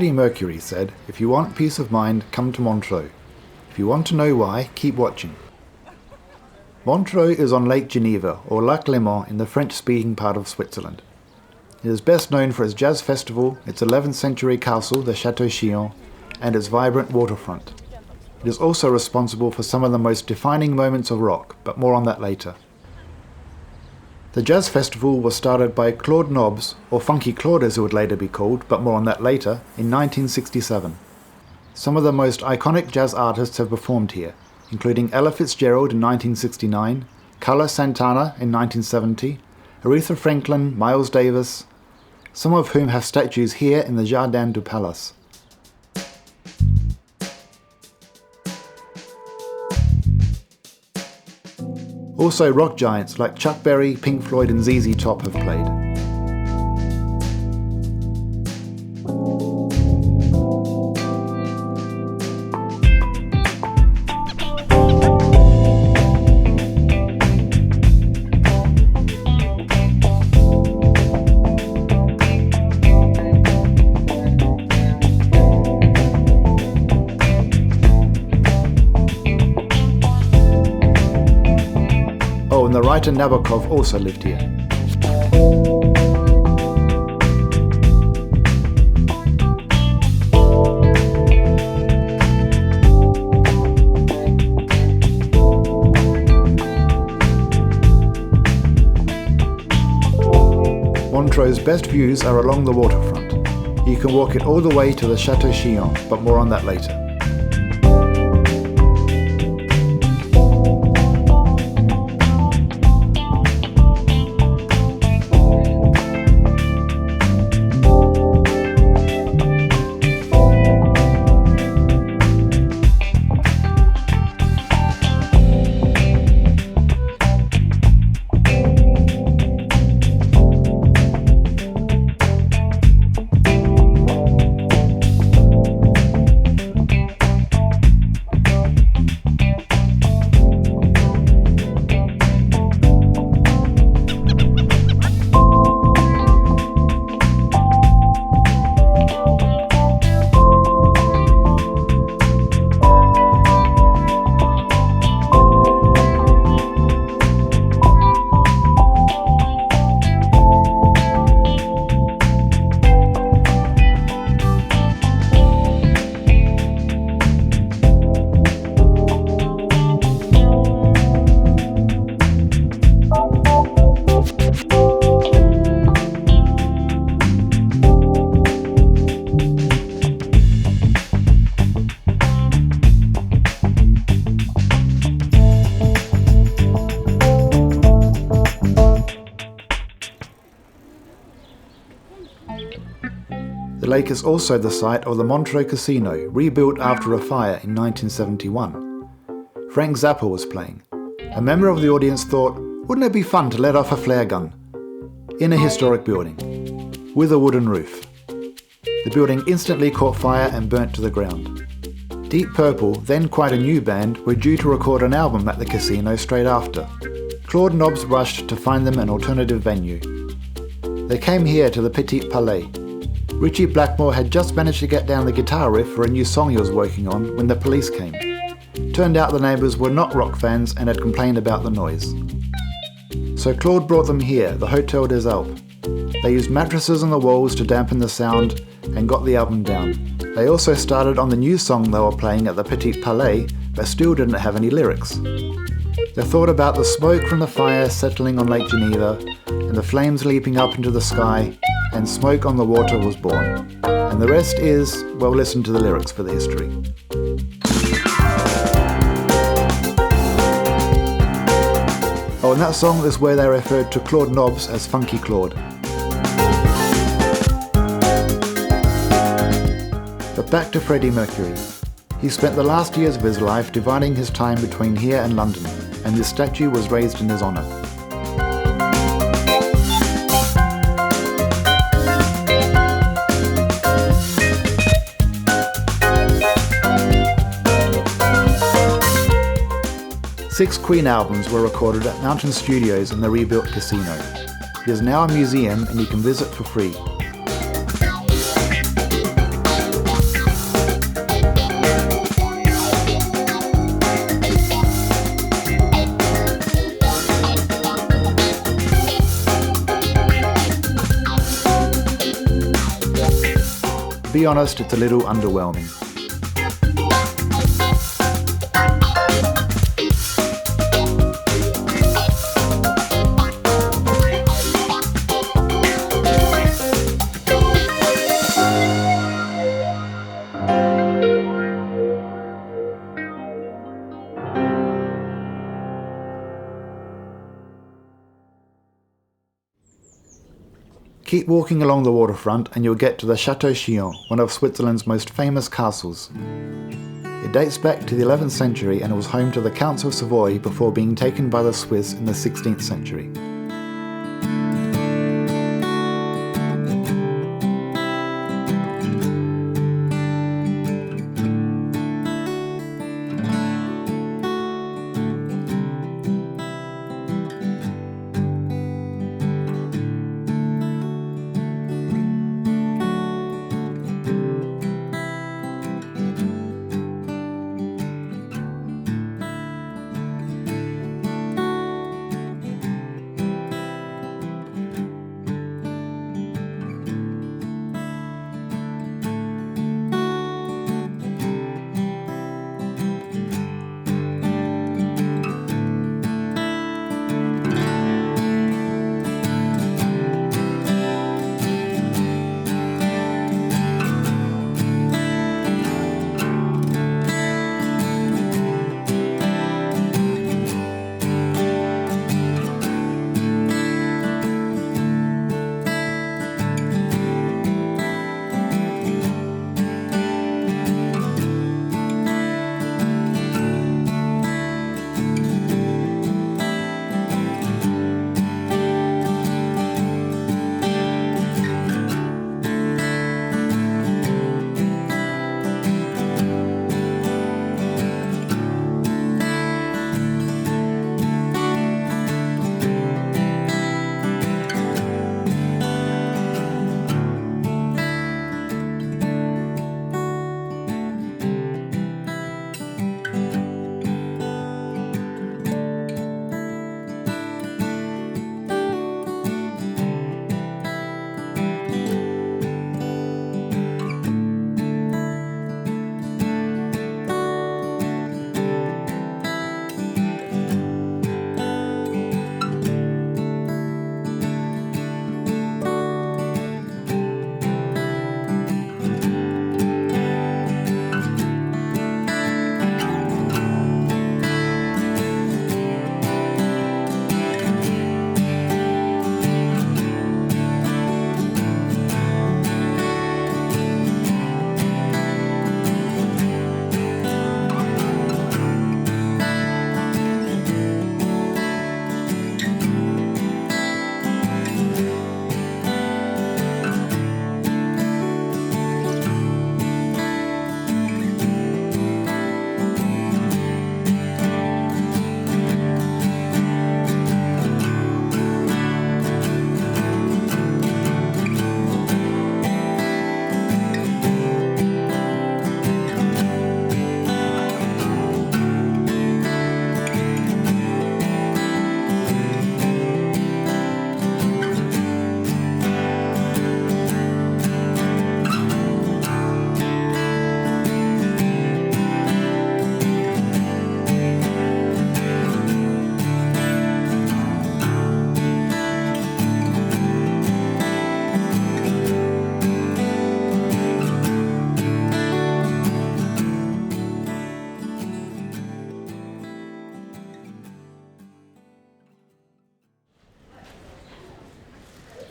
Freddy Mercury said, "If you want peace of mind, come to Montreux. If you want to know why, keep watching." Montreux is on Lake Geneva, or Lac Léman, in the French-speaking part of Switzerland. It is best known for its jazz festival, its 11th century castle, the Château Chillon, and its vibrant waterfront. It is also responsible for some of the most defining moments of rock, but more on that later. The jazz festival was started by Claude Nobs, or Funky Claude as it would later be called, but more on that later, in 1967. Some of the most iconic jazz artists have performed here, including Ella Fitzgerald in 1969, Carlos Santana in 1970, Aretha Franklin, Miles Davis, some of whom have statues here in the Jardins du Palace. Also rock giants like Chuck Berry, Pink Floyd and ZZ Top have played. And the writer Nabokov also lived here. Montreux's best views are along the waterfront. You can walk it all the way to the Château Chillon, but more on that later. The lake is also the site of the Montreux Casino, rebuilt after a fire in 1971. Frank Zappa was playing. A member of the audience thought, wouldn't it be fun to let off a flare gun? In a historic building, with a wooden roof. The building instantly caught fire and burnt to the ground. Deep Purple, then quite a new band, were due to record an album at the casino straight after. Claude Nobs rushed to find them an alternative venue. They came here to the Petit Palais. Richie Blackmore had just managed to get down the guitar riff for a new song he was working on when the police came. Turned out the neighbours were not rock fans and had complained about the noise. So Claude brought them here, the Hotel des Alpes. They used mattresses on the walls to dampen the sound and got the album down. They also started on the new song they were playing at the Petit Palais, but still didn't have any lyrics. They thought about the smoke from the fire settling on Lake Geneva and the flames leaping up into the sky, and Smoke on the Water was born. And the rest is, well, listen to the lyrics for the history. Oh, and that song is where they referred to Claude Nobs as Funky Claude. But back to Freddie Mercury. He spent the last years of his life dividing his time between here and London, and this statue was raised in his honour. Six Queen albums were recorded at Mountain Studios in the rebuilt casino. It is now a museum and you can visit for free. be honest, it's a little underwhelming. Keep walking along the waterfront and you'll get to the Château Chillon, one of Switzerland's most famous castles. It dates back to the 11th century and it was home to the Counts of Savoy before being taken by the Swiss in the 16th century.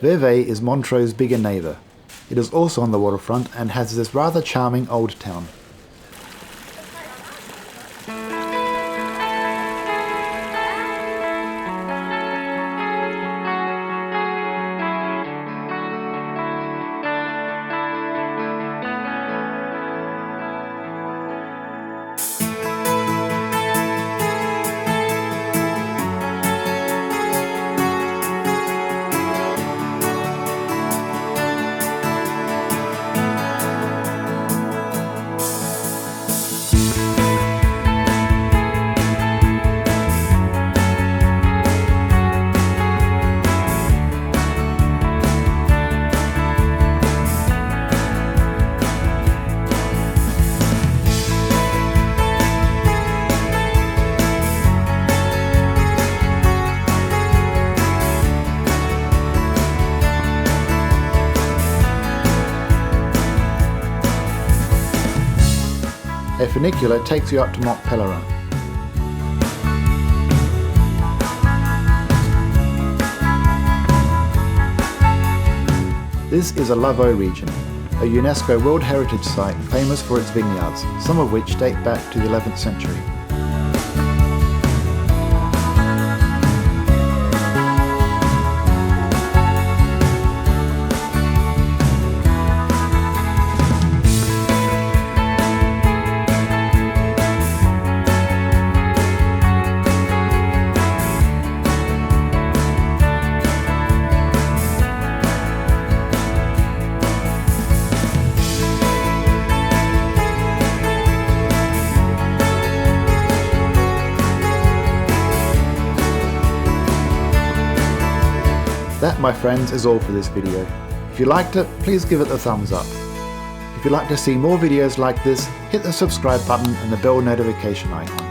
Vevey is Montreux's bigger neighbour. It is also on the waterfront and has this rather charming old town. A funicular takes you up to Mont Pèlerin. This is a Laveaux region, a UNESCO World Heritage Site famous for its vineyards, some of which date back to the 11th century. That, my friends, is all for this video. If you liked it, please give it a thumbs up. If you'd like to see more videos like this, hit the subscribe button and the bell notification icon.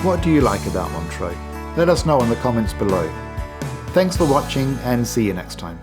What do you like about Montreux? Let us know in the comments below. Thanks for watching and see you next time.